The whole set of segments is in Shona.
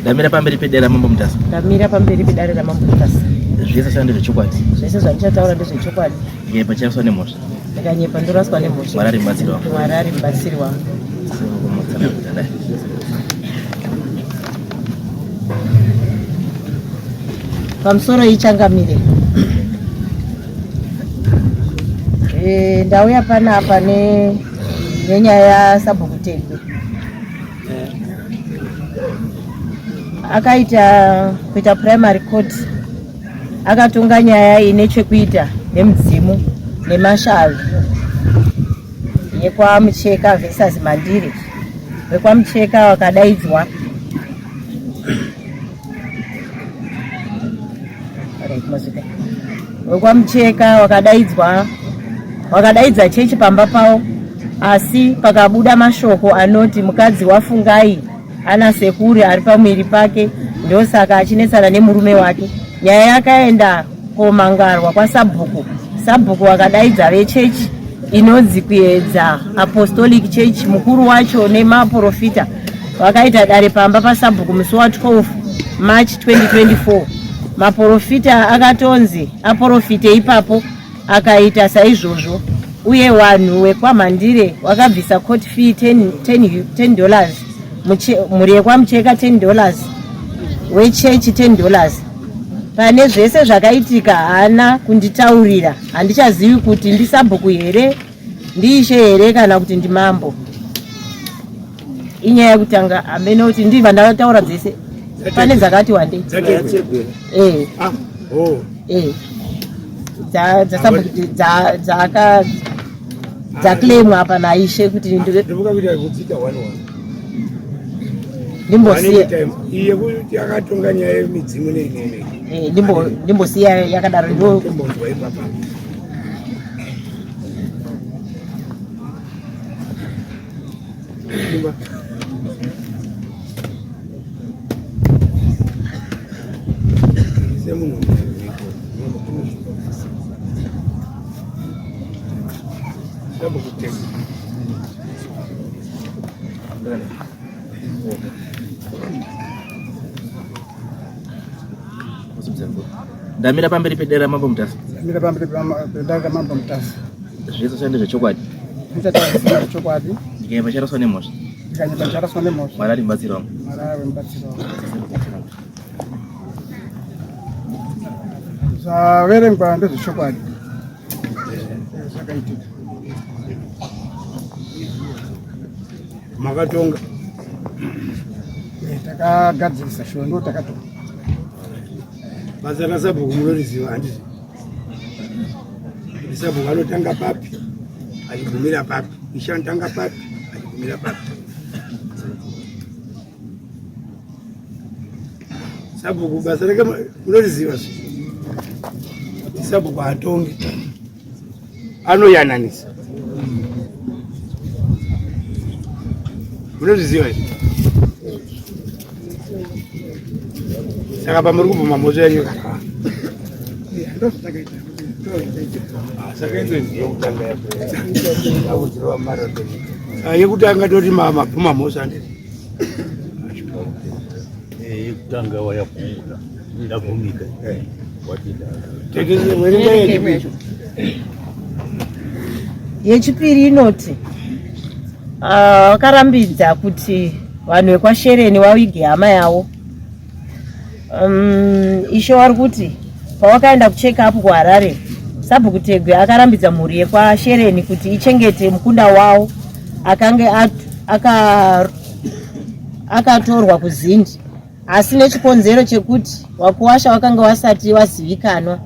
Ndamira pamberi pedera mambo mutasa. Ndamira pamberi pedera ramambo mutasa. Zvese zvandiri chokwadi. Zvese zvandichataura ndezvechokwadi. Nyepa chaswa nemhosva. Ndakanyepa ndoraswa nemhosva. Mwari mubatsiri wangu. Mwari mubatsiri wangu. Pamusoro ichangamire. Ndauya panapa nenyaya Sabhuku Tegwe. Akaita primary court akatonga nyaya ine chekuita nemudzimu nemashavi yekwa Mucheka versus Mandire. Wekwa Mucheka wakadaidzwa wekwa Mucheka wakadaidza chechi pamba pavo, asi pakabuda mashoko anoti mukadzi wafungai ana sekuri ari pamwiri pake, ndosaka achinetsana nemurume wake. Nyaya yakaenda komangarwa kwa Sabhuku wakadaidza vechechi inonzi Kuedza Apostolic Church, mukuru wacho nemaprofita wakaita dare pamba paSabhuku musi wa12 March 2024. Maprofita akatonzi aprofite ipapo akaita saizvozvo, uye vanhu wekwaMandire wakabvisa court fee $10, mhuri yekwa Mucheka $10, wechechi $10. Pane zvese zvakaitika haana kunditaurira. Handichazivi kuti ndiSabhuku here, ndiishe here kana kuti ndimambo. Inyaya yekutanga amene kuti ndibva ndataura dzese. Pane dzakati wandei. Dzaklemwa hapa naishe kuti ndivuka kuti akudzita 1-1. Ndimbosiya iye kuti akatonga nyaya yemidzimu neimwe. Ndimbosiya yakadaro ndo Ndimbonzwa ipapa. Ndamira pamberi pedera mambo mutasa. Ndamira pamberi pedera mambo mutasa. Zvese zvandezvechokwadi. Ndichataura chokwadi. Nyepa charaswa nemhosva. Nyepa charaswa nemhosva. Mwari mubatsiri wangu. Mwari mubatsiri wangu. Zvaverengwa ndezvechokwadi. Zvakaitika. Makatonga. Takagadzirisa shondo takatonga. Basa raSabhuku munoriziva handizvo. Sabhuku anotanga papi achigumira papi, ishanotanga papi achigumira papi. Sabhuku basa rake munoriziva kuti Sabhuku hatongi, anoyananisa. Munoriziva izvi. Saka pamuri kubvuma mhosva yenyu yekutanga toti mabvuma mhosva yekutanga wayabvumula ndabvumika yechipiri inoti wakarambidza kuti vanhu vekwaShereni vavige hama yavo. Ishe wari kuti pawakaenda kucheka apo kuHarare, Sabhuku Tegwe akarambidza mhuri yekwaShereni kuti ichengete mukunda wavo akange akatorwa kuZindi, asi nechikonzero chekuti wakuwasha wakanga wasati wazivikanwa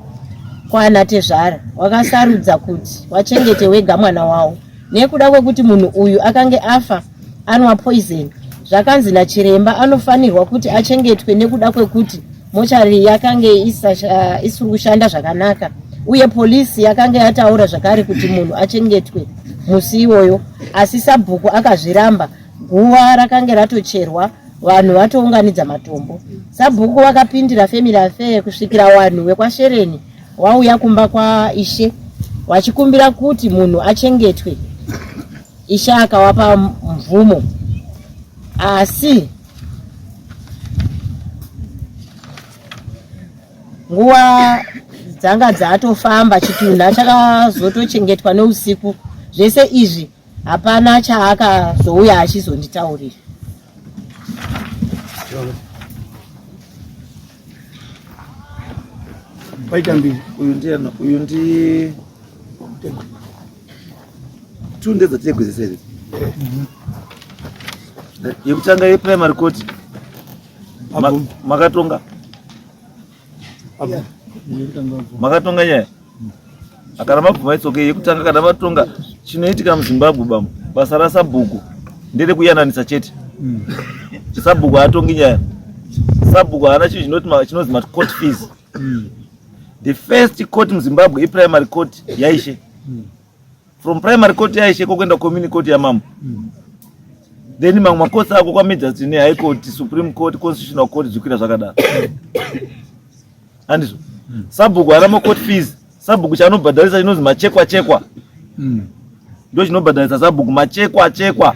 kwaana Tezvara, wakasarudza kuti wachengete wega mwana wavo. Nekuda kwekuti munhu uyu akange afa anwa poison, zvakanzi naChiremba anofanirwa kuti achengetwe nekuda kwekuti mochari yakange isiri kushanda zvakanaka, uye polisi yakange yataura zvakare kuti munhu achengetwe musi iwoyo, asi Sabhuku akazviramba. Guva rakange ratocherwa, vanhu vatounganidza matombo. Sabhuku vakapindira family affair kusvikira vanhu vekwaShereni wauya kumba kwaIshe wachikumbira kuti munhu achengetwe. Ishe akawapa mvumo, asi nguva dzanga dzatofamba chitunda chakazotochengetwa neusiku. Zvese izvi hapana chaakazouya achizonditaurira. Paita mbiri uyu ndi tunde dzategwezesere yekutanga yeprimary court makatonga nyaya akana mabvuma itsoke yekutanga kana matonga. Chinoitika muZimbabwe bamo basa rasabhuku ndere kuyananisa chete. Sabhuku atongi nyaya, sabhuku haana chinhu chinonzi court fees. The first court muZimbabwe iprimary court yaishe. From primary court yaishe kokuenda community court yamambo. Then mamwe makosi ako kwamajistrate neHigh Court, Supreme Court, Constitutional Court zvikwira zvakadaro. Andizvo. Sabhuku haana court fees. Sabhuku chanobhadharisa chinonzi machekwa. Ndo chinobhadharisa sabhuku machekwa.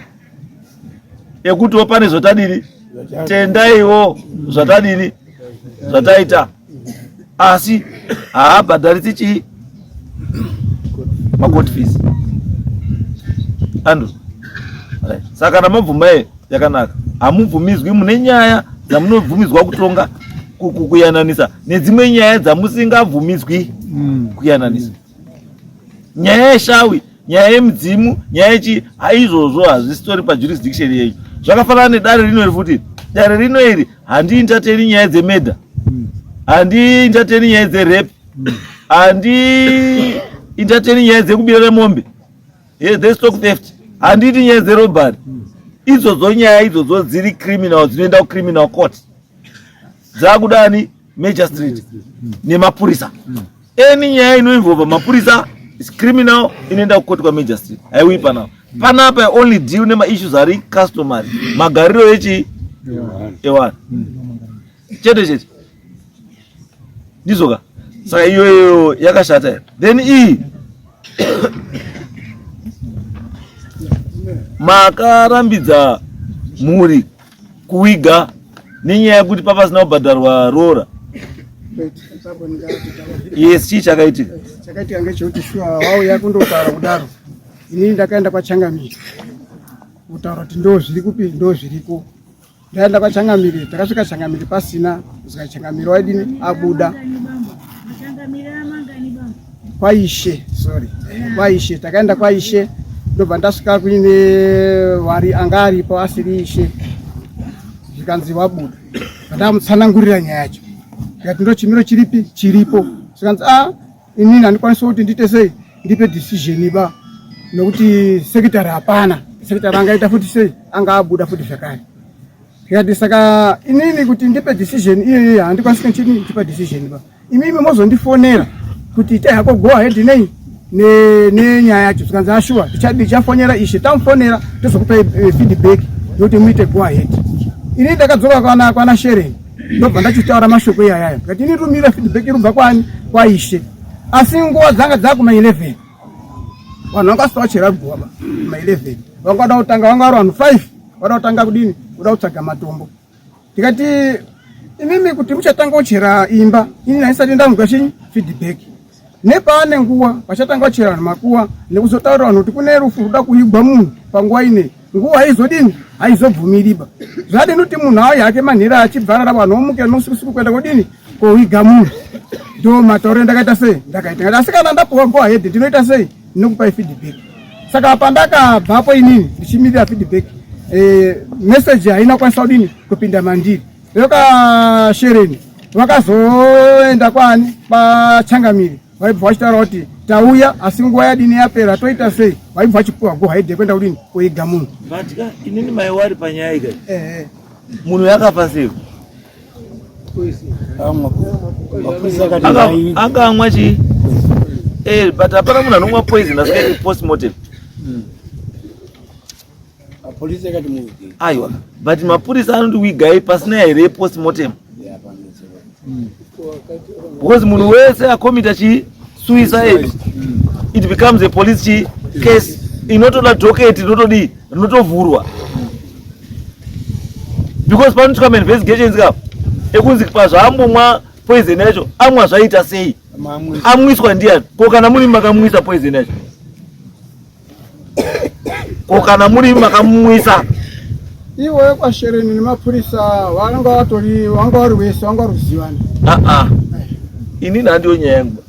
Ekutiwo pane zvotadini tendaiwo zvatadini zvataita asi haabhadharisi chii macourt fees. Andizvo. Saka kana mabvuma yakanaka hamubvumidzwi mune nyaya dzamunobvumidzwa kutonga kuyananisa nedzimwe nyaya dzamusingabvumidzwi kuyananisa. Nyaya yeshawi, nyaya yemudzimu, nyaya yechi haizvozvo hazvistori pajurisdiction yeyu. Zvakafanana nedare rino iri futi. Dare rino iri handiintateni nyaya dzemedha, handiintateni nyaya dzerape, handiintateni nyaya dzekubirira mombe, stock theft, handiiti nyaya dzerobhari. Idzodzo nyaya idzodzo dziri criminal, dzinoenda kucriminal court. Dzakudani magistrate nemapurisa. Eni nyaya inoinvolva mapurisa is criminal, inoenda kukoti kwamajistrate. Haiwi panapa. Panapa I only deal nemaissues ari customary. Magariro yechi ewana. Chete. Ndizoka. Saka iyo yakashata. Then makarambidza muri kuwiga nenyaya yekuti papasina kubhadharwa rora. Yes, chii chakaitika? Chakaitika ngechekuti shuwa wauya kundotaura kudaro. Inini ndakaenda kwaChangamire kutaura kuti ndozviri kupi ndozviriko. Ndaenda kwaChangamire, takasvika Changamire pasina, kusvika Changamire waidini abuda kwaishe, takaenda kwaishe ndobva ndasvika kuine wari anga aripo asiri ishe, zvikanzi wabuda. Ndamutsanangurira nyaya yacho ndikati ndo chimiro chiripo. Zvikanzi inini handikwanisa kuti ndiite sei ndipe decision ba, nokuti sekretary hapana, sekretary angaita futi sei anga abuda futi zvakare. Ndikati saka inini kuti ndipe decision iyo handikwanisa kuti ndipe decision ba, imimi mozondifonera kuti ite hako go ahead nei nenyaya yacho. Zvikanzi ashua tichafonera ishe, tamufonera tozokupa feedback yokuti muite go ahead. Inini ndakadzoka kwana Shereni ndobva ndachitaura mashoko iyayayo ndikati inini tumira feedback irubva kwaishe. Asi nguva dzanga dzakuma 11 vanhu vangasita vachera guva ma11 vangada kutanga, vanga vari vanhu 5 vada kutanga kudini, kuda kutsvaga matombo. Ndikati imimi kuti muchatanga kuchera imba ini haisati ndamuka chinyi feedback. Nepaane nguva vachatanga kuchera vanhu makuva nekuzotaura vanhu kuti kune rufu ruda kuigwa munhu panguva ine, nguva haizodini haizobvumiriba. Zvadini kuti munhu auya hake manhira achibvarara vanhu vomuke nousiku kuenda kudini koiga munhu. Ndo matauro ndakaita sei ndakaita. Asi kana ndapuwa go ahead ndinoita sei ndinokupai feedback. Saka apa ndakabvapo inini ndichimirira feedback. Message haina kwanisa kudini kupinda mandiri. Yoka Shereni vakazoenda kwani paChangamire vaibva vachitaura kuti tauya asi nguva yadini yapera toita sei, vaibva vachipuwa go ahead kwenda kudini koiga munhu. Vatika inini maiwari panyaya ika munhu yakafa sei? Angamwa chii? But hapana munhu anomwa poison asikaiti postmortem. Polisi yakati muvi. Aiwa, but mapurisa anoti wigai pasina here postmortem. Because munhu wese akomita suicide, it becomes a police case. Inotoda docket, inotovhurwa. Because panoitwa investigations ka ekunzi pazvambomwa poison yacho amwa zvaita sei, amwiswa ndiani? Ko kana muri makamwisa poison yacho, ko kana muri makamwisa iwe kwashereni nemapurisa wanga vari wese wanga ruzivani. Inini handiyo nyaya yangu.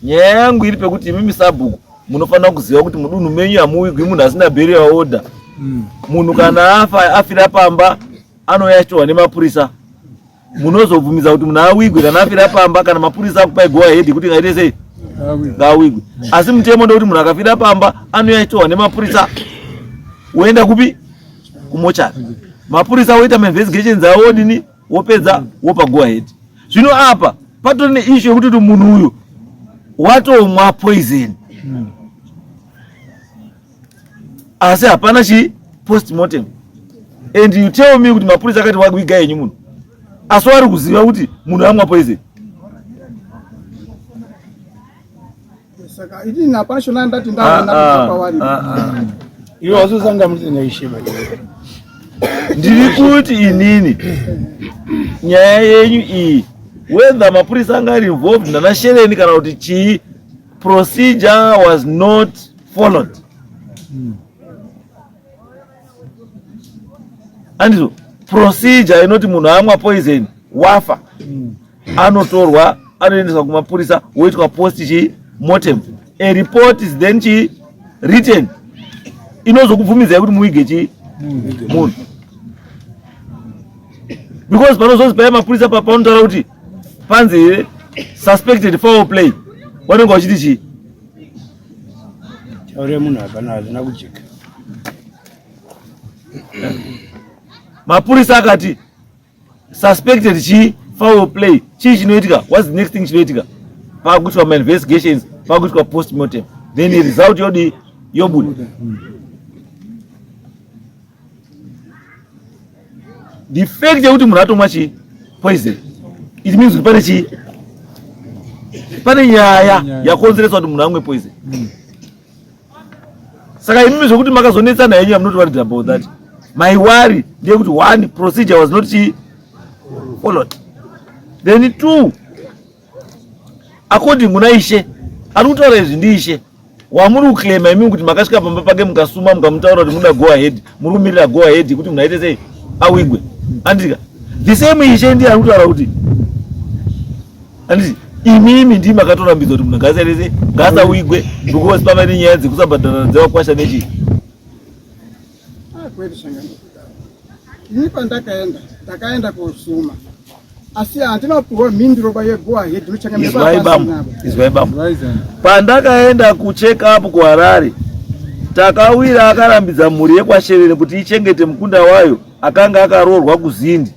Nyaya yangu iri pekuti imimi sabhuku munofanira kuziva kuti mudunhu menyu hamuwigwi munhu asina burial order. Munhu kana afira pamba anoyashtowa nemapurisa, munozobvumidza kuti munhu awigwe kana afira pamba, kana mapurisa akupai go ahead kuti ngaite sei ngawigwe. Asi mutemo ndekuti munhu akafira pamba anoyashtowa nemapurisa, woenda kupi? Kumochari. Mapurisa woita investigations awo dini, wopedza wopa go ahead. Zvino apa patori neissue yekuti munhu uyu watomwa poison asi hapana chi postmortem, and you tell me kuti mapurisa akati wakuiga yenyu munhu asi wari kuziva kuti munhu amwa poison. Saka ini napashona ndati ndaona pawari iwe wasosanga muti neishema. Ndiri kuti inini nyaya yenyu iyi, whether mapurisa anga ari involved nana Shereni kana kuti chii, procedure was not followed. Andizo procedure inoti munhu amwa poison wafa, anotorwa anoendeswa kumapurisa woitwa post chi mortem, a report is then chi written inozokubvumidzai kuti muige chi munhu, because panozonzi paya mapurisa panotaura kuti panzi suspected foul play, wanenge wachiti chii? Chaure munhu hapana hazina kujeka. Mapurisa akati suspected chi foul play, chii chinoitika? What's the next thing chinoitika? Pakuitwa ma investigations, pakuitwa post mortem, then the result yodi yobuda. The fact yekuti munhu atomwa chi poison, it means kuti pane chi, pane nyaya yakonzeresa kuti munhu amwe poison. Saka imimi zvokuti makazonetsana yenyu, I'm not worried about that. My worry ndeyekuti one, procedure was not followed. Then two, according kuna Ishe ari kutaura izvi ndiishe wamuri kuclaima imimi kuti makasvika pamba pake mukasuma mukamutaura kuti muda go ahead, muri kumirira go ahead kuti munhu aite sei awigwe. Andika the same Ishe ndiye ari kutaura kuti anditi imimi ndimi makatorambidza kuti munhu ngasaite ngasawigwe because pava nenyaya dzekusabhadhara dzevakwasha nechi. Kweli shangani. Ini ndakaenda kusuma. Asi handinopiwa mhinduro yego ahead izvaibamu. Pandakaenda kucheck up kuHarare, takawira akarambidza mhuri yekwasherere kuti ichengete mukunda wayo akanga akaroorwa kuZindi,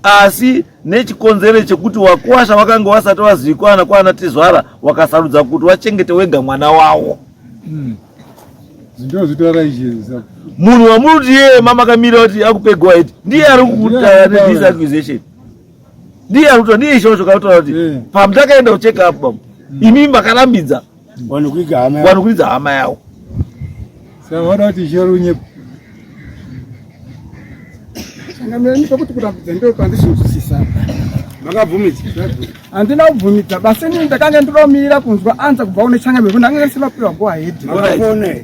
asi nechikonzero chekuti wakwasha wakanga wasati wazivikanwa kwana Tezvara, wakasarudza kuti wachengete wega mwana wawo. Munhu wamuruti yeye mama kamira kuti akupe go ahead ndiye ari kutaura this accusation, ndiye ari kutaura, ndiye izvozvo kautaura kuti pamutakaenda kucheck up bam, imimi makarambidza vanhu kuridza hama yawo. Saka wada kuti chirunye sangana nikokuti kurambidza ndio pandishinzwisisa. makabvumidza? Handina kubvumidza, basi ini ndakanga ndinomira kunzwa anza kubva kune Changamire, ndanga ndisina kupiwa go ahead. Makafona?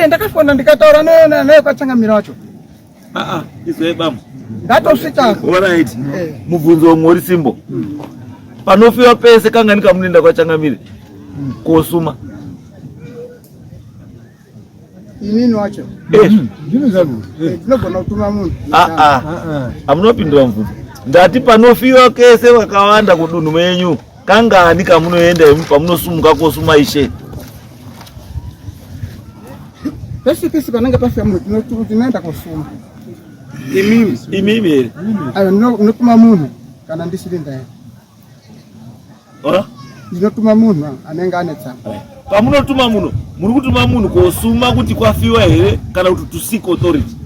Ndakafona ndikataura naye kwaChangamire wacho. Izvaibamu ndatosvika. Alright. Mubvunzo umwe uri simbo. Panofiwa pese kanga ndikamuenda kwaChangamire kosuma. Inini wacho. Ndinogona kutuma munhu. Amunopindura mubvunzo. Ndati panofiwa kese vakawanda kudunhu menyu kangani kamunoenda pamunosumuka kosuma Ishe? Pesi panenge pafika munhu tinoenda kosuma. Imimi here? Ayo ndinotuma munhu kana ndisiri ndaenda. Ndinotuma munhu anenge ane tsamba. Pamunotuma munhu, muri kutuma munhu kosuma kuti kwafiwa here kana kuti to seek authority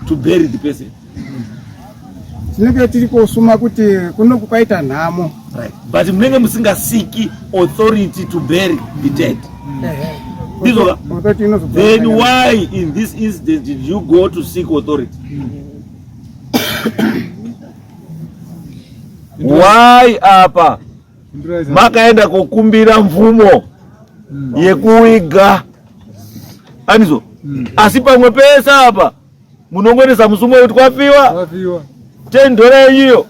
to bury the person? Tinenge tiri kosuma kuti kunoku kwaita nhamo. Right. But munenge musingasiki authority to bury the dead. Then why in this instance did you go to seek authority? why apa makaenda kokumbira mvumo yekuiga anizo asi pamwe pesa apa munongonesa musumo kuti kwafiwa $10 iyo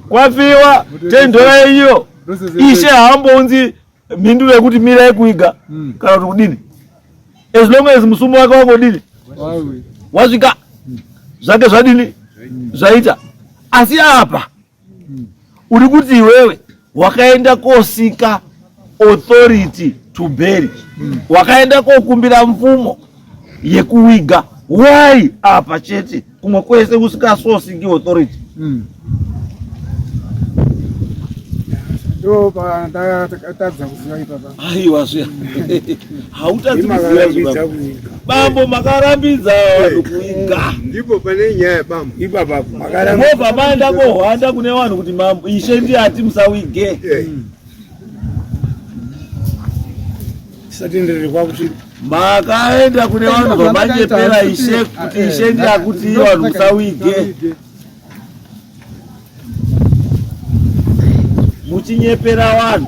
kwafiwa $10 iyo ishe hambonzi mhinduro yekuti mira yekuiga kana kuti kudini as long as musumo wake wangodini wasvika zvake zvadini zvaita asi apa uri kuti iwewe wakaenda kosika authority to bury wakaenda kokumbira mvumo yekuiga why apa chete kumwe kwese usikasosiki authority ndo patadza kuziva ipapa. Aiwa zviya hautadzi kuziva bambo makarambidza vanhu kuiga ndipo pane nyaya bambo ipapa movha maenda kohwanda kune vanhu kuti ishe ndiye ati musawige tisatenderere kwakuti makaenda kune vanhu vamanyepera ishe kuti ishe ndiye akuti vanhu musawige muchinyepera vanhu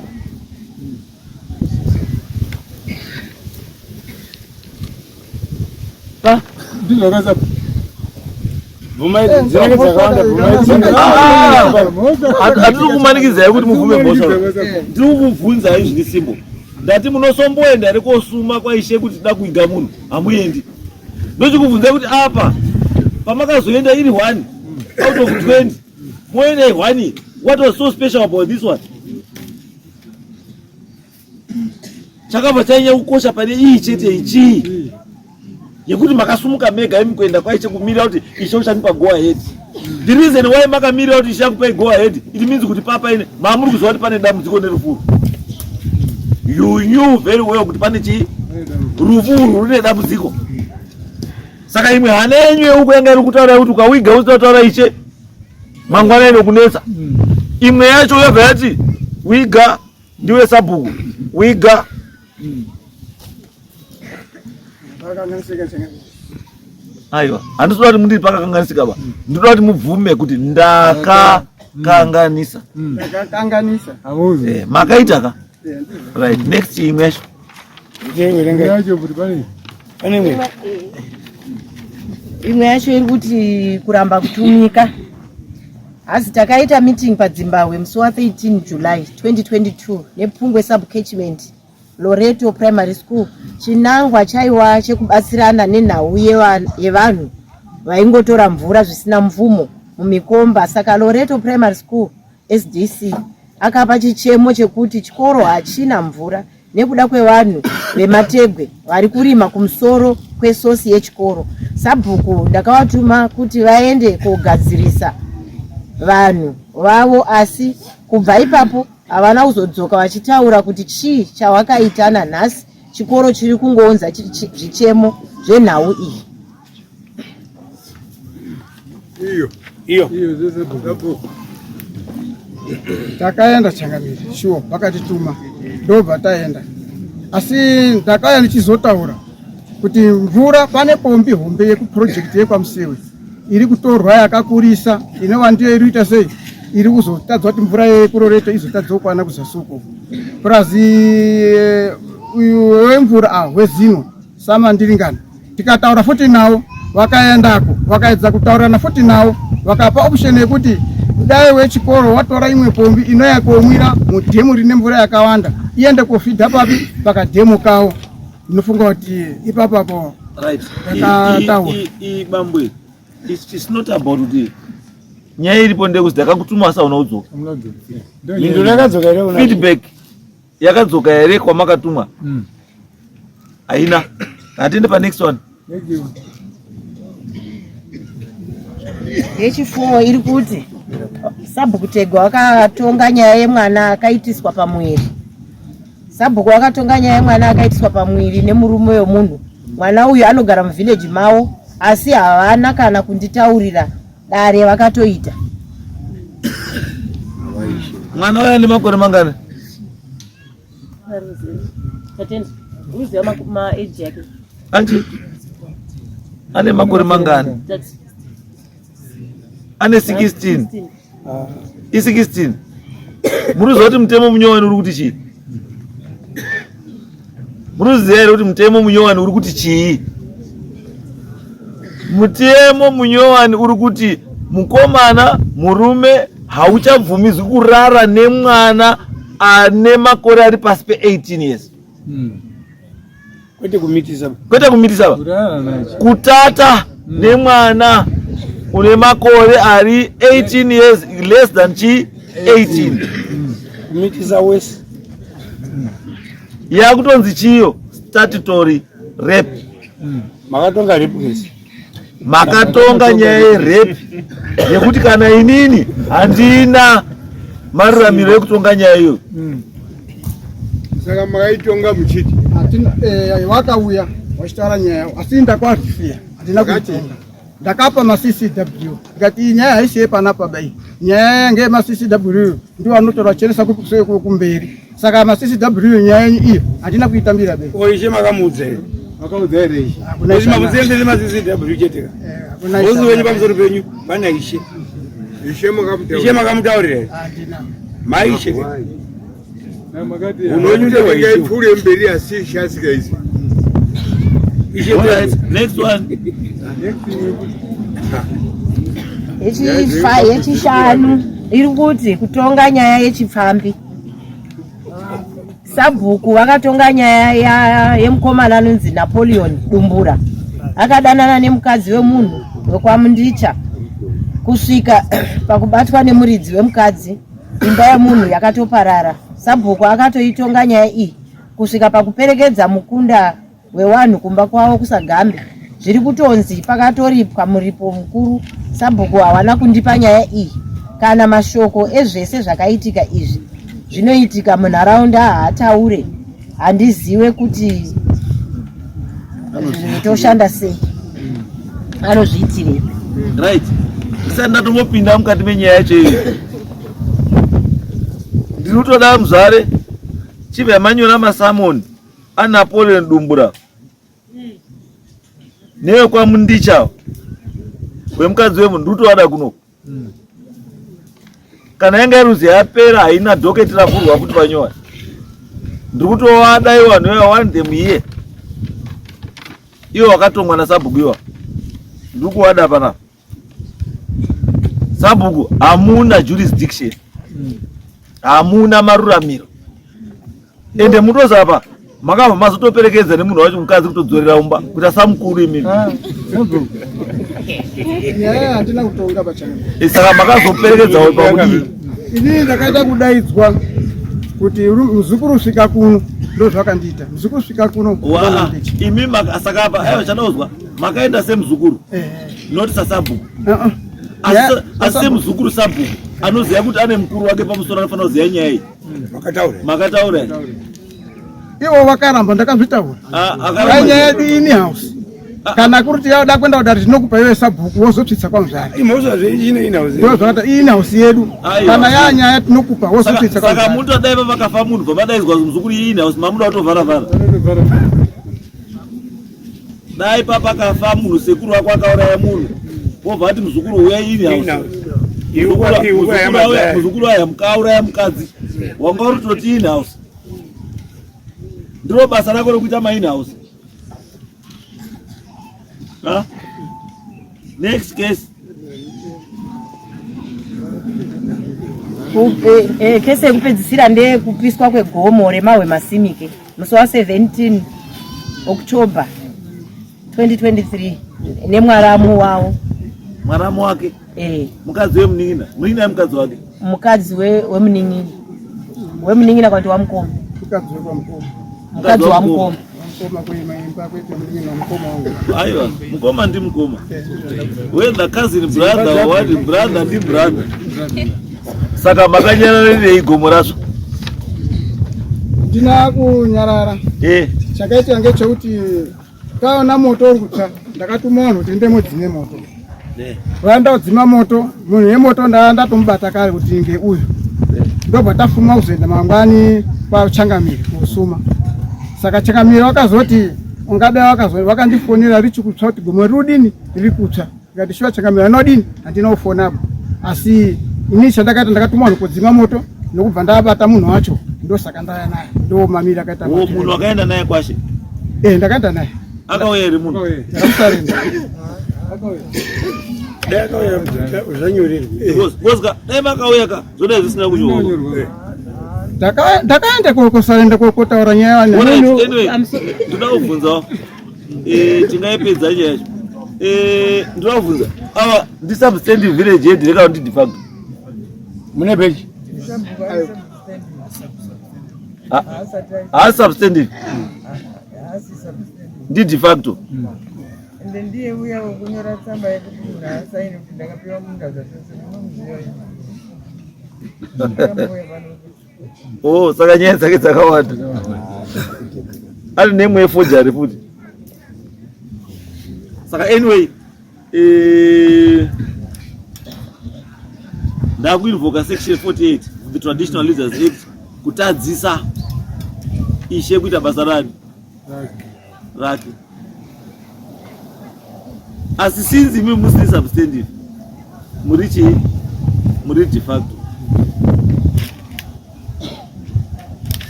hatiri kumanikidzai kuti mubvume mhosva ndiri kubvunzai zvine simbo ndati munosomboenda here kosuma kwaishe kuti da kuiga munhu hamuendi ndochikubvunzai kuti apa pamakazoenda iri 1 out of 20 moenda 1 what was so special about this one chakabva chainya kukosha pane iyi chete ichii yekuti makasumuka mega imi kuenda kwaiche kumirira kuti ishe uchanipa go ahead. The reason why makamirira kuti ishe akupai go ahead it means kuti papa ine maamuri kuziva kuti pane dambudziko nerufuru. You knew very well kuti pane chii rufuru rune dambudziko. Saka imwe hana yenyu yeuko yanga iri kutaura kuti ukawiga usitautaura ishe mangwana inokunetsa. Imwe yacho yobva yati wiga ndiwe sabhuku wiga aiwa handisoti kuti mundiri pakakanganisika ba ndinoda kuti mubvume kuti ndakakanganisa makaita ka right next imwe yacho imwe yacho iri kuti kuramba kutumika. Asi takaita meeting paDzimbabwe musi wa13 July 2022 nePfungwe subcatchment Loreto Primary School. Chinangwa chaiwa chekubatsirana nenhau yevanhu vaingotora mvura zvisina mvumo mumikomba. Saka Loreto Primary School SDC akapa chichemo chekuti chikoro hachina mvura nekuda kwevanhu vemategwe vari kurima kumusoro kwesosi yechikoro. Sabhuku ndakavatuma kuti vaende kogadzirisa vanhu vavo, asi kubva ipapo havana kuzodzoka vachitaura kuti chii chawakaitana nhasi chikoro chiri kungoonza zvichemo zvenhau iyi. iyo takaenda Changamire shuwa vakatituma ndobva taenda, asi ndakauya ndichizotaura kuti mvura pane pombi hombe yekuprojekti yekwaMusewe iri kutorwa yakakurisa inova ndiyo iriita sei iri kuzotadzwa kuti mvura yekuRoreto izotadzwa kwana kuZasuku prazi uyu wemvura hwezino samandiringana. Tikataura futi navo vakaendako vakaedza kutaurana futi navo vakapa option yekuti dai wechikoro watora imwe pombi inoya komwira mudhemu rine mvura yakawanda iende kofidha papi pakadhemu kawo. Ndinofunga kuti ipapapo takataura bambwe. It's not about kuti nyaya iripo ndekuti ndakakutuma asaona udzoka feedback yakadzoka here kwamakatuma haina. Atiende pa next one. Yechifuwo iri kuti Sabhuku Tegwa wakatonga nyaya yemwana akaitiswa pamwiri. Sabhuku wakatonga nyaya yemwana akaitiswa pamwiri nemurume wemunhu. Mwana uyu anogara muvillage mawo asi havana kana kunditaurira dare vakatoita. Mwana uyu ane makore mangana? Anti ane makore mangana? Ane 16. i16 muruziva kuti mutemo munyowani uri kuti chii? Muruziva here kuti mutemo munyowani uri kuti chii? Mutemo munyowani uri kuti mukomana murume hauchabvumidzwi kurara nemwana ane makore ari pasi pe18 years. Kwete kumitisa kutata nemwana une makore ari 18 years less than 18 kumitisa wese yakutonzi chiyo statutory rape. Makatonga rape case. Makatonga nyaya yerape nekuti kana inini handina maruramiro ekutonga nyaya iyo. Saka makaitonga muchiti wakauya wachitaura nyaya asi ndakwatifia handina kuitenga. Ndakapa ma-CCW ndikati iyi nyaya haisiye panapa bai, nyaya yange ma-CCW ndiwo anotora cheresa kumberi. Saka ma-CCW nyaya iyo handina kuitambira bai. Oishe makamuudza here. Makaudza here ishe. Oishe makudzendere ma-CCW cheteka. Ozi wenyu pamusoro penyu pana ishe. Ishe makamutaurira here. Maishe. Unonyude waishe. Ipfure mberi asi shasika izi. Next one. Yechishanu iri kuti kutonga nyaya yechipfambi. Sabhuku vakatonga nyaya yemukomana anonzi Napoleon Dumbura. Akadanana nemukadzi wemunhu wekwaMundicha kusvika pakubatwa nemuridzi wemukadzi, imba yemunhu yakatoparara. Sabhuku akatoitonga nyaya iyi kusvika pakuperekedza mukunda wewanhu kumba kwavo kusagambe. Zviri kutonzi pakatoripwa muripo mukuru. Sabhuku hawana kundipa nyaya iyi kana mashoko ezvese zvakaitika izvi zvinoitika munharaunda haataure, handizive kuti toshanda sei, anozviitire right. Isati ndatombopinda mukati menyaya yacho iyo, ndinotoda muzvare chibva manyora masamoni aNapoleon Dumbura newekwaMundicha wemukadzi wemunhu ndikutovada kuno. Kana yanga iruzi yapera haina dhoketi ravhurwa kuti vanyora, ndikutovada iwo vanhu one them here iwo wakatongwa naSabhuku iwa ndikuwada panapa. Sabhuku hamuna jurisdiction, hamuna maruramiro, ende mutozapa makabva mazotoperekedza nemunhu wacho mukadzi kutodzorera umba kuti asamukuru imimi. Nyaya handina kutonga pachana. Saka makazoperekedzawo pakudii? Inini ndakaita kudaidzwa kuti muzukuru svika kuno ndo zvakandiita. Muzukuru svika kuno. Imi saka apa aiwa chandaudzwa makaenda semuzukuru noti saSabhuku. Asi semuzukuru Sabhuku anoziva kuti ane mukuru wake pamusoro anofanira kuziva nyaya iyi. Makataura iwo vakaramba ndakazvitaura. Nyaya yedu ini house kana kuti yauda kwenda kudati tinokupa iwe Sabhuku wozotsvitsa kwamuzvare. Ndo zvakati ini house yedu kana yanyaya tinokupa wozotsvitsa kwamuzvare. Saka mutodai vakafa munhu pamadaidzwa muzukuru ini house mamuda kutovhara-vhara. Dai papakafa munhu sekuru wako akauraya munhu wobva ati muzukuru uya ini house. Muzukuru aya mukauraya mukadzi wanga uri toti in house. Ndiro basa rako rekuita ma-in house. Next case. Kese yekupedzisira ndeyekupiswa kwegomo remahwe Masimike musi wa17 October 2023 nemwaramu wawo. Mwaramu wake? Mukadzi wemunin'ina. Munin'ina mukadzi wake? Mukadzi wemunin'ina. Wemunin'ina kwati wamukoma. Mukadzi wamukoma. Aiwa, mukoma ndi mukoma. Whether cousin brother or what, brother ndi brother. Saka makanyararire igomo racho. Ndina kunyarara. Chakaita ngechekuti taona moto uri kutsva, ndakatuma vanhu kuti ndemodzime moto. Vandaodzima moto, munhu yemoto ndatomubata kare kuti nge uyu. Ndobva tafuma kuzoenda mangwani pachangamiri kusuma. Saka changamiri wakazoti ungadai wakazoti vakandifonera richikutsva kuti gomo rudini riri kutsva. Ngati shuwa changamiri anodini handina kufona asi ini chandakaita ndakatumwa kudzima moto nokubva ndabata munhu wacho ndosaka ndaya naye ndomamira akaita munhu akaenda naye kwashe ndakaenda naye akauya iri munhu ndakamutarinda kozika dai makauya ka zvodai zvisina kunyorwa ndakaenda kosaenda kotaura nyaya ndoda kubvunzawo tingaipedza nyaya yacho ndoda kubvunza ava ndisubstantive village yedireka kuti de facto mune pechi haasi substantive ndi de facto ende ndiye uya wekunyora tsamba yekuti munhu asaini kuti ndakapiwa munda zvachose munomuziva saka nyaya dzake dzakawanda ari name yefojari futi saka anyway ndakuinvoka section 48 the traditional leaders act kutadzisa ishe kuita basa rake asi since imi musiri substantive muri de facto,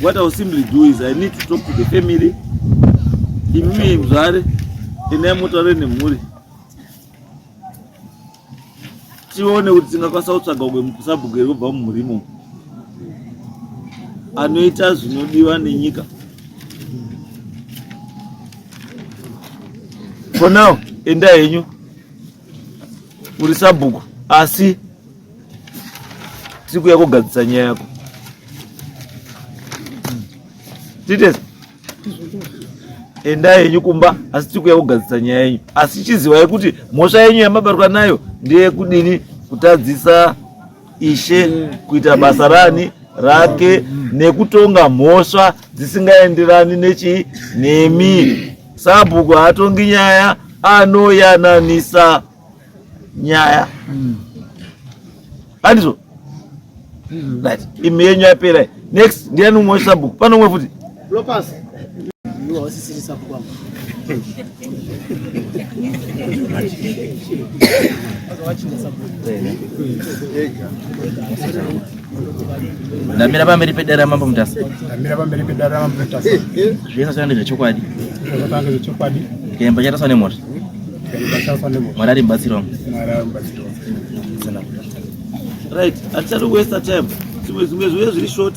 what I will simply do is I need to talk to the family imimi mzare ine mutare nemuri tione kuti tingakwanisa kutsvaga umwe musabhuku kubva mumurimo anoita zvinodiwa nenyika. For now enda henyu uri sabhuku asi tiri kuya kugadzisa nyaya yako titesa enda henyu kumba asi tiri kuya kugadzisa nyaya yenyu asi chizivai kuti mhosva yenyu yamabarwa nayo ndeye kudini kutadzisa ishe kuita basa rani rake nekutonga mhosva dzisingaenderani nechi nemi. Sabhuku hatongi nyaya anoyananisa nyaya andizvo right imi yenyu yapera. Next ndiani umwe sabhuku pano umwe futi Lopas Iwo wasisiri sabhuku wangu ndamira pamberi pedera mambo mutasa zvese zvanga zvechokwadi kemba chataswa nemhosva mwari ari mubatsiro right. Hatichadi kuwaste time, zvimwe zvive zviri short.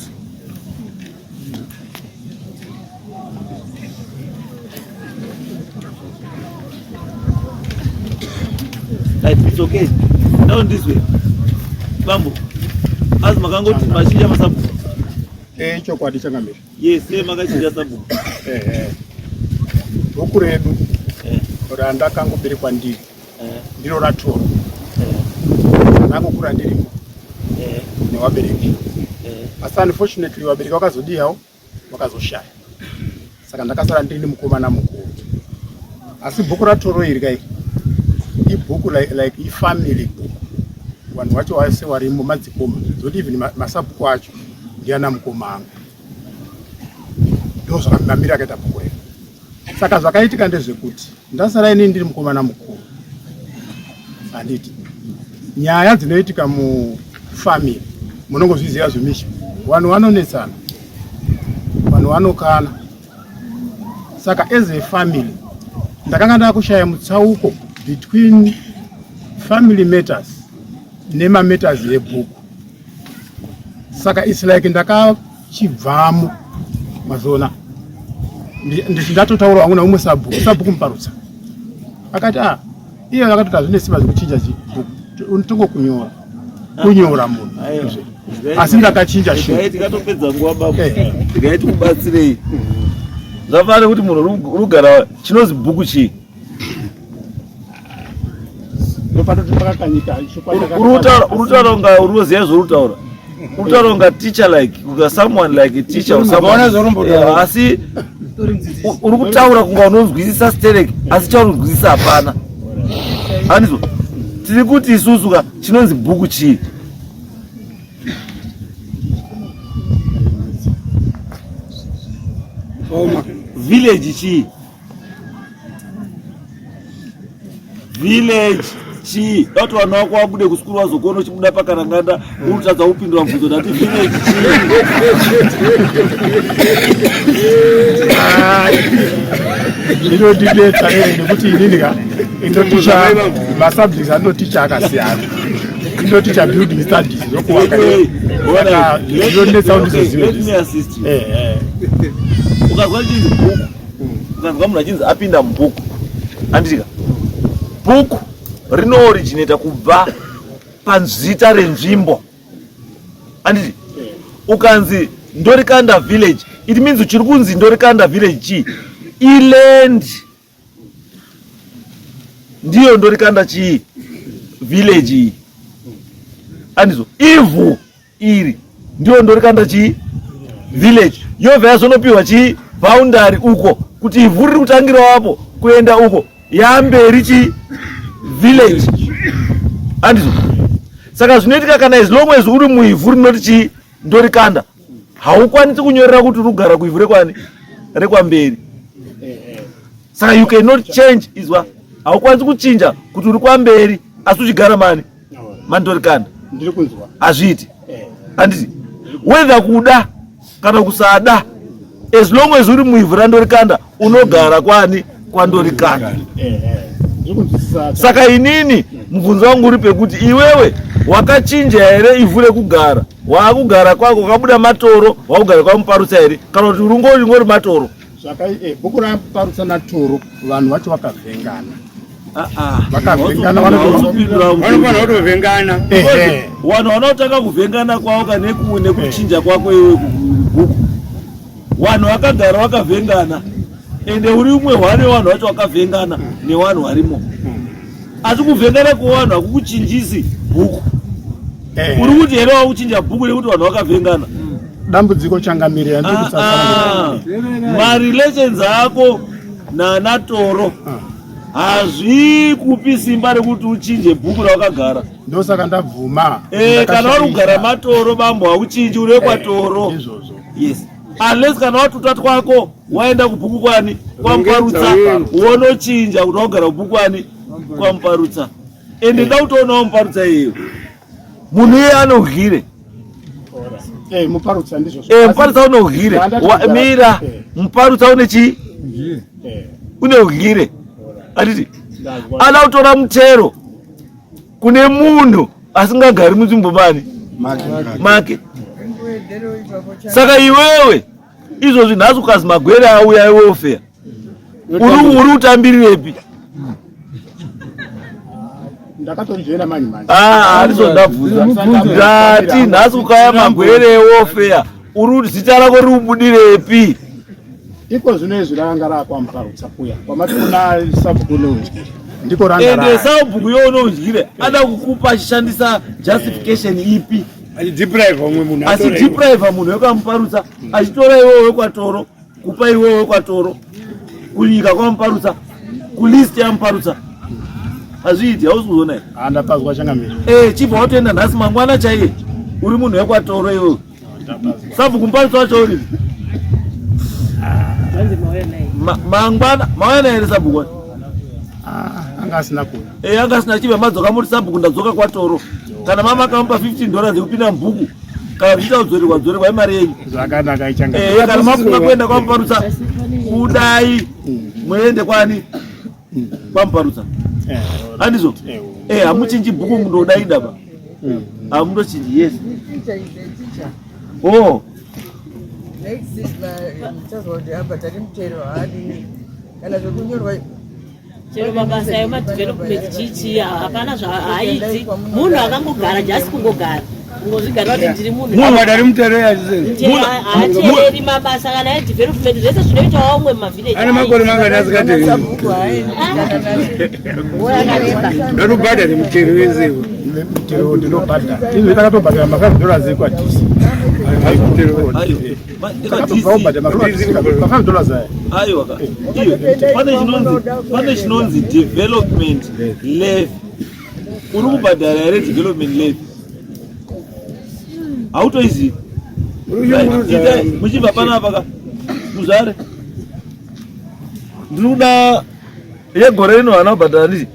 Right, it's okay. Down this way. Bambo. As makangoti mashija masabu. Chokwadi changamira. Yes, makashija sabu. Huku redu randa kangu biri kwa ndiri ndiro ratoro nako kura ndirimo newabereki asi unfortunately wabereki wakazodiyawo wakazoshaya saka ndakasara ndiri mukomana mukuru. Asi bhuku ratoro iri kai ibhuku like ifamily book, vanhu vacho vase varimo madzikoma zoti even masabhuku acho ndiana mukoma angu ndo zvakamira akaita bhuku iri. Saka zvakaitika ndezvekuti ndasara ini ndiri mukomana mukuru handiti nyaya dzinoitika mufamily munongozviziva zvemisha, vanhu vanonetsana, vanhu vanokana. Saka as a family ndakanga ndakushaya mutsauko between family matters nema matters ebhuku. Saka it's like ndakachibvamo mazona ndatotaura wangu naumwe sabhuku muparutsa akati iye akatoti zvine simba zvekuchinja unotongo kunyora munhu asi ndakachinja tikatopedza nguva baba tikaiti kubatsirei zvafanira kuti munhu rugara chinozi bhuku chii urutaura unga unoziva zvorutaura urutaura unga teacher like unga someone like a teacher asi uri kutaura kunga unonzwisisa stereki asi chaunonzwisisa hapana. Handizvo tiri kuti isusu ka chinonzi bhuku chii village chii village chii watu wanawako wabude kuskuru wazogona chibuda pakaranganda urutadza upindura mubvunzo ndati village chii inodinetsa nekuti inini inoticha masubjects anoticha akasiyana inoticha building studies zokuwaka ukazwa chinzi bhuku ukazwa munhu achinzi apinda mubhuku anditika bhuku rinooriginata kubva panzita renzvimbo anditi ukanzi Ndorikanda village it means uchiri kunzi Ndorikanda village chii iland ndiyo Ndorikanda chii village iyi andizo ivhu iri ndiyo Ndorikanda chii village yobva yazonopiwa chii boundary uko kuti ivhu riri kutangira wapo kuenda uko yamberi chii village andizo saka zvinoitika kana as long as uri muivhu rinoti chii Ndorikanda haukwanisi kunyorera kuti rugara kuivhu rekwani rekwamberi saka you cannot change izwa haukwanisi kuchinja kuti uri kwamberi asi uchigara mani Ndorikanda ndiri kunzwa azviti anditi whether kuda kana kusada as long as uri muivhu raNdorikanda unogara kwani kwaNdorikanda saka inini mubvunzo wangu uri pekuti iwewe wakachinja here ivhu rekugara wakugara kwako kabuda matoro wakugara kwaMuparutsa here kana kuti ungori matoro zvaka bhuku raMuparutsa natoro vanhu vacho vakavhengana vanofana kutovhengana vanhu vanotanga kuvhengana kwavo kanekuchinja kwako iwe kubhuku vanhu vakagara vakavhengana ende uri umwe hwane vanhu vacho vakavhengana nevanhu varimo asi kuvhengana kwevanhu hakukuchinjisi bhuku uri kuti here wakuchinja bhuku nekuti vanhu vakavhengana dambudziko changamirira marelations ako naNatoro hazvikupi simba rekuti uchinje bhuku rawakagara ndosaka ndabvuma kana vari kugara matoro bambo hauchinji uri wekwatoro yes unless kana watuta twako waenda kubhuku kwani kwaMuparutsa wonochinja kuti wagara kubhuku kwani kwaMuparutsa ende nda kutoonawo Muparutsa iyeyo munhu iye anougire Muparutsa ndizvo Muparutsa unougire mira Muparutsa une chii une ugire atiti ana kutora mutero kune munhu asingagari munzvimbo mani make saka iwewe izvozvi nhasi ukazi magwere auya iwofeya uri utambirirepi ndakatonzvera mani harizo ndabvunza ndati nhasi ukauya magwere ewofeya uri zita rako riri kubudirepi iko zvino izvi ranga rakwaMuparutsa kuya kwamatona sabhuku neundyire ndiko ranga ende sabhuku younoudyire ada kukupa achishandisa justification ipi achidepriva munhu wekwaMuparutsa achitora iwewe wekwatoro kupa iwewe wekwatoro kunyika kwaMuparutsa kulist yaMuparutsa hazviiti hausi kuzoona here ndapazwa changamira chibva watoenda nhasi mangwana chaiye uri munhu wekwatoro iwewe sabhuku Muparutsa wacho uri mangwana mawena here sabhuku anga asina kuya anga asina chibva madzoka muri sabhuku ndadzoka kwatoro kana mama akamupa $15 yekupinda mubhuku kana zviita kudzorerwa imari yenyu zvakanaka kana mafunga kuenda kwaMuparutsa kudai muende kwani kwaMuparutsa andizvo hamuchinji bhuku mundodaida ba hamundochinji yes kuti abhatari mutero haadini kana zvekunyorwa chero mabasa emadevelopment chichi hapana zvaaiti munhu akangogara jasi kungogara ungozvigara kuti ndiri munhu abhatari mutero hateeri mabasa kana edevelopment zvese zvinoitawo umwe mumavhileji ane makore mangani asikatei ndarubhadhari mutero wezewo mutero ndinobhadhara izvi takatobhadhara $5 ekwadhisi pane chinonzi development levy uri kubhadhara here development levy hautoizivi muchibva panapa muzvare ndiri kuda yegore rino vana kubhadhara nditi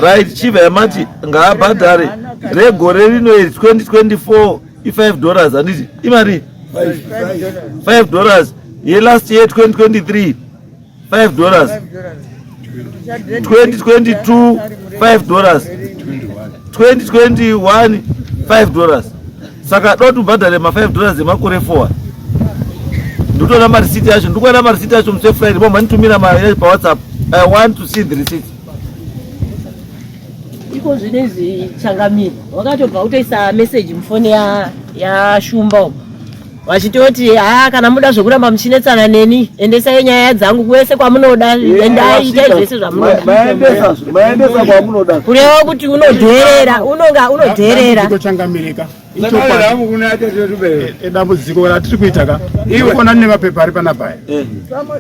right chiva yamati ngaabhadhare regore rino 2024 $5 handiti imari $5 yelast year 2023 $5 2022 $5 2021 $5 saka doti ubhadhare ma$5 emakore 4 ndotona marisiti yacho ndikuona marisiti yacho musefriday bomba nitumira mari paWhatsApp. I want to see the receipt. Iko zvinezvi Changamire wakatobva utoisa message mufoni ya Shumba wachitoti kana muda zvokuramba muchinetsana neni endesai nyaya dzangu kwese kwamunoda endai itai zvese zvamunoda maendesa kwamunoda kureva kuti unodherera unodherera Changamirika dambudziko ratiri kuita ka iwona nne mapepa ari panapa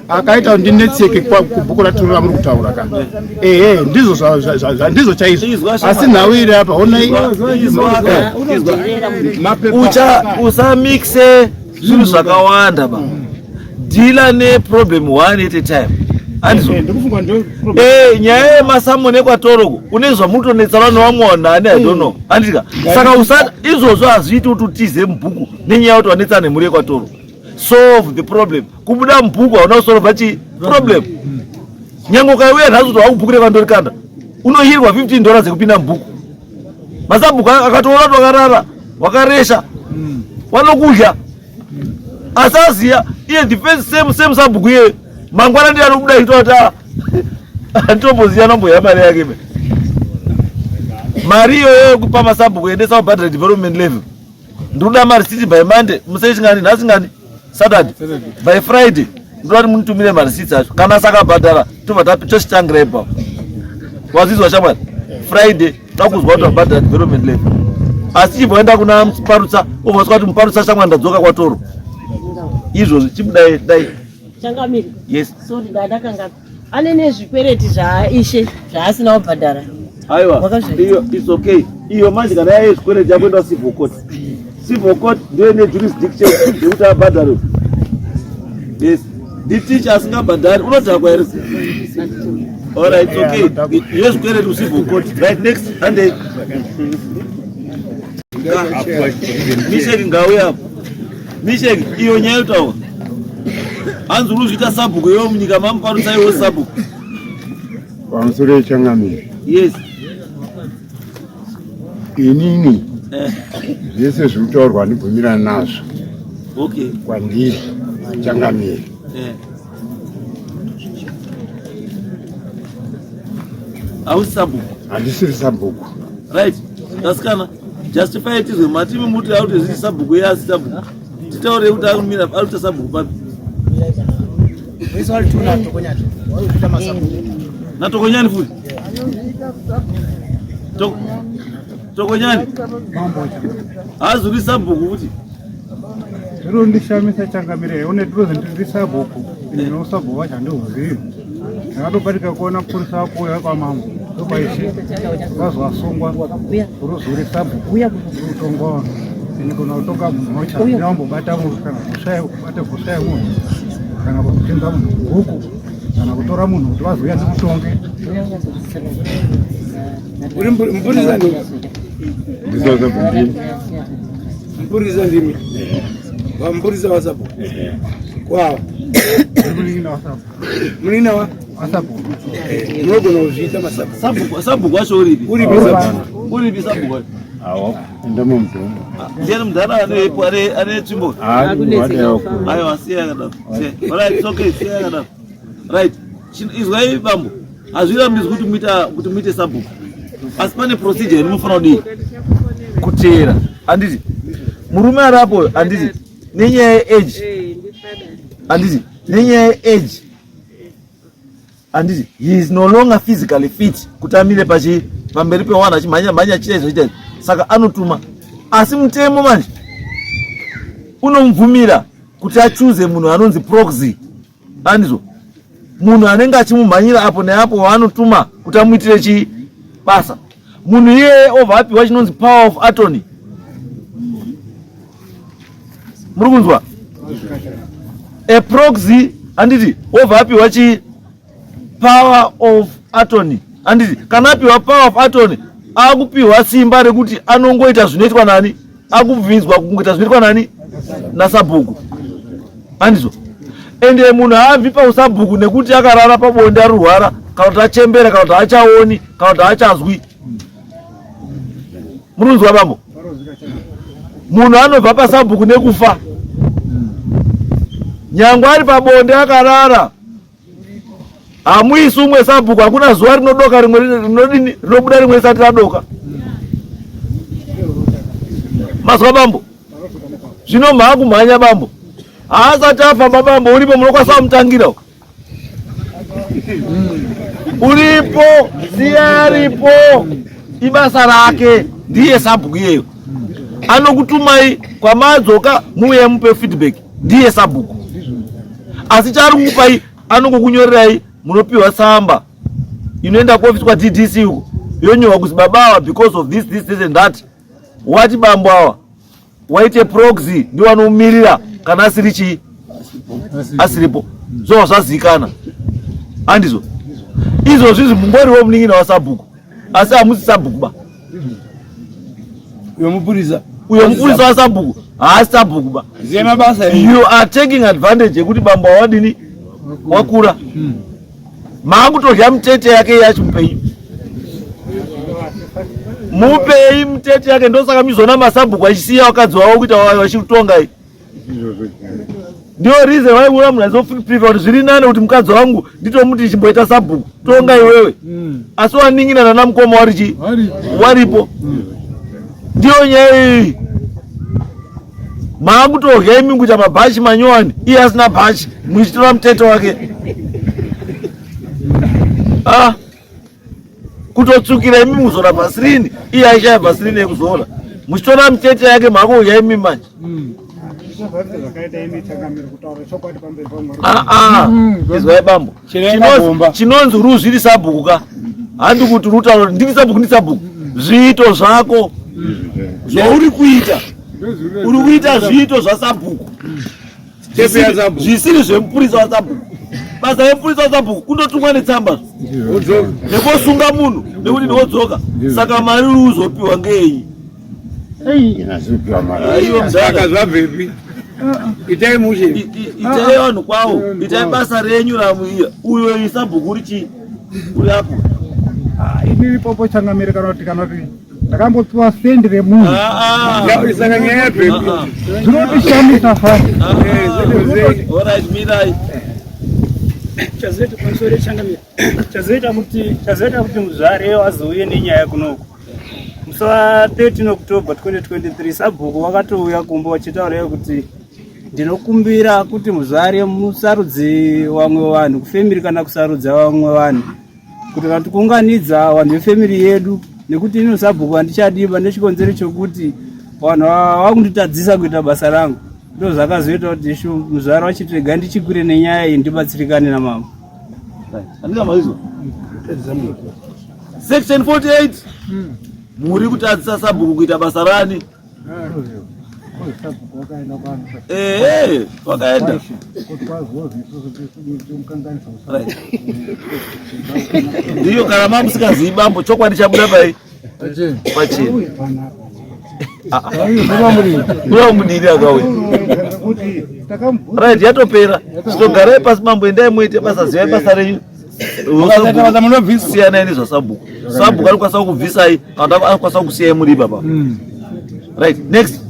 akaita ndinetseke kubhuku ratinora muri kutaura ka ndizo chaizvo asi nhau iri apa onai usamixe zvinhu zvakawanda ba deala neproblem one at a time nyaya yemasamoni ekwatoroko une zvamutonetsana nevamwe vanhu ane I don't know andika saka izvozvo hazviiti kuti utize mubhuku nenyaya kuti wanetsana nemhuri ekwatoroko. Solve the problem. Kubuda mubhuku hauna kusolva problem. Nyange ukauya nhasi kuti wakubhuku rekandorikanda unohirwa $15 ekupinda mubhuku. Masabhuku akatoona kuti wakarara wakaresha wanokudya asaziya iye defense same sabhuku iye mangwana ndiye anobuda itota antomboziya nomboya mari yake mari iyoyo kupa masabhuku endesa kubhadhara development level ndoda mari city by Monday musechingani nhasi ngani Saturday by Friday ndoda munitumire mari city acho kana saka bhadhara tobva tochitangira ipapo wazizwa shamwari Friday takuzwa kuti wabhadhara development level asi chibvoenda kuna Muparutsa ovaswa kuti Muparutsa shamwari ndadzoka kwatoro izvozvo chibudai dai Changamire. Yes. So ndakanga ane nezvikwereti zvaishe zvaasina kubhadhara. Aiwa. Iyo it's okay. Iyo manje kana yaye zvikwereti yakwenda civil court. Civil court ndiyo ne jurisdiction yekuti abhadhare. Yes. The teacher asingabhadhari unotaka here. All right, it's okay. Yes, zvikwereti ku civil court. Right next Sunday. Misheki ngauya hapo. Misheki iyo nyaya utaona. Hanzi uruzvita sabhuku yo munyika mamuparutsa iwo sabhuku pamusoro Changamire. Yes. Inini zvese zvirikutaurwa ndibvumirana nazvo. Okay. Kwandiri Changamire. Hausi sabhuku? Handisiri sabhuku. Right. Tasikana justify tizwe matimi muti auti zvichi sabhuku yasi sabhuku. Titaure kuti akumira auti sabhuku papi. Natokonyani futi Tokonyani hazuri sabhuku futi zviro ndishamisa Changamire une drozi ndiri sabhuku ino sabhuku wacho ndozivi ndakatopatika kuona purisa wako yakwamambo ndopaisi vazwasungwa uruzuri sabhuku utongwa inogona kutonga mhocha ndambobata munhu kana kubata gusha yemunhu kana kutenga munhu bhuku kana kutora munhu kuti vazouya nekutonge uri mpurisa ndimi mpurisa ndimi vampurisa wasabhuku kwawa munina wasabhuku munogona kuzviita sabhuku wacho uripi sabhuku wacho ndamumudhombo ndiani mudhara ane tsvimbo aiwa siya yakadaro right okay siya yakadaro right izwai bambo hazvirambidzwi kuti muite sabhuku asi pane procedure inofanira kudii kuteera handiti murume arapo handiti nenyaya yeage handiti nenyaya yeage handiti he is no longer physically fit kuti amire pamberi pewanhu achimhanya chita izvo saka anotuma asi mutemo manje unomubvumira kuti achuze munhu anonzi proxy andizvo munhu anenge achimumhanyira apo neapo waanotuma kuti amuitire basa munhu iyeye obva apiwa chinonzi power of attorney muri kunzwa a proxy handiti obva apiwa power of attorney Anditi kana apiwa power of attorney akupiwa simba rekuti anongoita zvinoitwa nani, akubvinzwa kungoita zvinoitwa nani naSabhuku. Andizvo. Ende munhu haabvi pausabhuku nekuti akarara pabonde arurwara, kana kuti achembera, kana kuti achaoni, kana kuti achazwi. Munonzwa bambo? Munhu anobva paSabhuku nekufa. Nyangwe ari pabonde akarara, hamuisi umwe Sabhuku, hakuna zuva rinodoka rimwe rinodini rinobuda rimwe risati radoka. Mazwa bambo? Zvino maakumhanya bambo. Haasati afamba bambo, uripo munokwanisa kumutangira. Uripo, siya aripo. Ibasa rake ndiye Sabhuku iyeyo. Anokutumai kwamadzoka muuye mupe feedback, ndiye Sabhuku. Asi chari kupai anongokunyorerai munopiwa tsamba inoenda kuofisi kwa DDC huko. Yonyorwa kuzi babawa because of this and that. Wati bambo awa waite proxy ndio wanomirira kana asiri chi asiripo. Zo zvazikana. Andizvo. Izvo zvizi mungoriwo muningina waSabhuku. Asi hamusi Sabhuku ba. Uyo mupurisa waSabhuku. Haasi Sabhuku ba. Zema basa. You are taking advantage yekuti bambo wadini wakura. Maakutorya mtete yake yachimupei. Mupei mtete yake, ndosaka mizona maSabhuku achisiya wakadzi wawo kuita wachitonga iyi. Ndio reason why una mnazo prefer kuti zviri nane kuti mukadzi wangu nditomuti chimboita Sabhuku. Tonga iwewe. Asi waningina na mukoma waripo. Ndio nyaya iyi. Maakutorya imi kuita mabhachi manyowani, iye asina bhachi, muchitora mtete wake. Kutotsukira imi muzora bhasirini, iye aishaya bhasirini yekuzora. Muchitora mtete yake maakurya imi manje. Izwai bambo. Chinonzi ruzviri Sabhuku ka. Handi kuti rutauro ndiri Sabhuku ndi Sabhuku. Zviito zvako. Zvauri kuita. Uri kuita zviito zvaSabhuku. Zvisiri zvemupurisa waSabhuku. Basa remupurisa waSabhuku kundotumwa netsamba. Nekosunga munhu nekuti ndodzoka. Saka mari uri kuzopiwa ngei? Aiwa mzaka zvabvepi. Itai mushe. Itai vanhu kwawo. Itai basa renyu ramuiya. Uyo iSabhuku uri chi? Uri apo. Ini popo changamire kana kuti ndakambopiwa sendi remunhu. Saka nyaya yabvepi. Zvinotishamisa fani. Alright, mirai. Chazoita pamusoro changamire. Chazoita kuti muzvare wazouye nenyaya kunoku. Musi wa 13 October 2023 Sabhuku wakatouya kumba wachitaura kuti ndinokumbira kuti muzvare musarudze vamwe vanhu kufemiri kana kusarudza vamwe vanhu. Kuti kana tikunganidza vanhu vefemiri yedu nekuti ino Sabhuku handichadiba nechikonzero chokuti vanhu vakunditadzisa kuita basa rangu. Ndo zvakazoita kuti muzvare wachitirega ndichikure nenyaya iyi ndibatsirikane namama. Andika maizwa. Section 48. Muri kutadzisa Sabhuku kuita basa rani? Wakaenda. Ndiyo kana mamusikazivi bambo chokwadi chabuda pai? Pachini. Uya mudiri akawe. Right, yatopera. Chitogarai pasi bambo endai muite basa, zivai basa renyu. Siyana ini zvaSabhuku. Sabhuku anokwanisa kukubvisai, kana anokwanisa kukusiyai muri baba. Right, next.